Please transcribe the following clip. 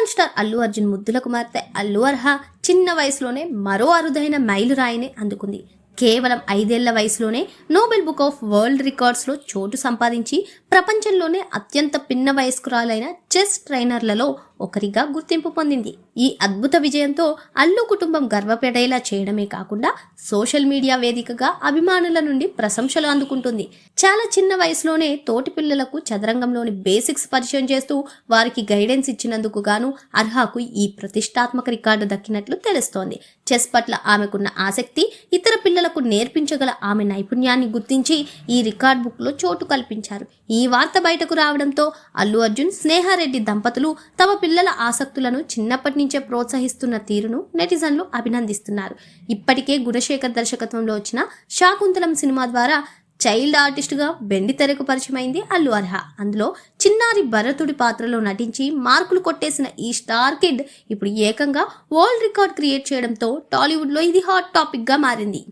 Icon star Allu Arjun ముద్దుల కుమార్తె అల్లు అర్హ చిన్న వయసులోనే మరో అరుదైన మైలురాయిని అందుకుంది. కేవలం 5 ఏళ్ల వయసులోనే నోబెల్ బుక్ ఆఫ్ వరల్డ్ రికార్డ్స్లో చోటు సంపాదించి ప్రపంచంలోనే అత్యంత పిన్న వయస్కురాలైన చెస్ ట్రైనర్లలో ఒకరిగా గుర్తింపు పొందింది. ఈ అద్భుత విజయంతో అల్లు కుటుంబం గర్వపడేలా చేయడమే కాకుండా సోషల్ మీడియా వేదికగా అభిమానుల నుండి ప్రశంసలు అందుకుంటుంది. చాలా చిన్న వయసులోనే తోటి పిల్లలకు చదరంగంలోని బేసిక్స్ పరిచయం చేస్తూ వారికి గైడెన్స్ ఇచ్చినందుకు గాను అర్హాకు ఈ ప్రతిష్టాత్మక రికార్డు దక్కినట్లు తెలుస్తోంది. చెస్ పట్ల ఆమెకున్న ఆసక్తి, ఇతర పిల్లలకు నేర్పించగల ఆమె నైపుణ్యాన్ని గుర్తించి ఈ రికార్డ్ బుక్లో చోటు కల్పించారు. ఈ వార్త బయటకు రావడంతో అల్లు అర్జున్, స్నేహారెడ్డి దంపతులు తమ పిల్లల ఆసక్తులను చిన్నప్పటి నుంచే ప్రోత్సహిస్తున్న తీరును నెటిజన్లు అభినందిస్తున్నారు. ఇప్పటికే గుణశేఖర్ దర్శకత్వంలో వచ్చిన శాకుంతలం సినిమా ద్వారా చైల్డ్ ఆర్టిస్టుగా వెండి తెరకు పరిచయమైంది అల్లు అర్హ. అందులో చిన్నారి భరతుడి పాత్రలో నటించి మార్కులు కొట్టేసిన ఈ స్టార్ కిడ్ ఇప్పుడు ఏకంగా వరల్డ్ రికార్డ్ క్రియేట్ చేయడంతో టాలీవుడ్లో ఇది హాట్ టాపిక్గా మారింది.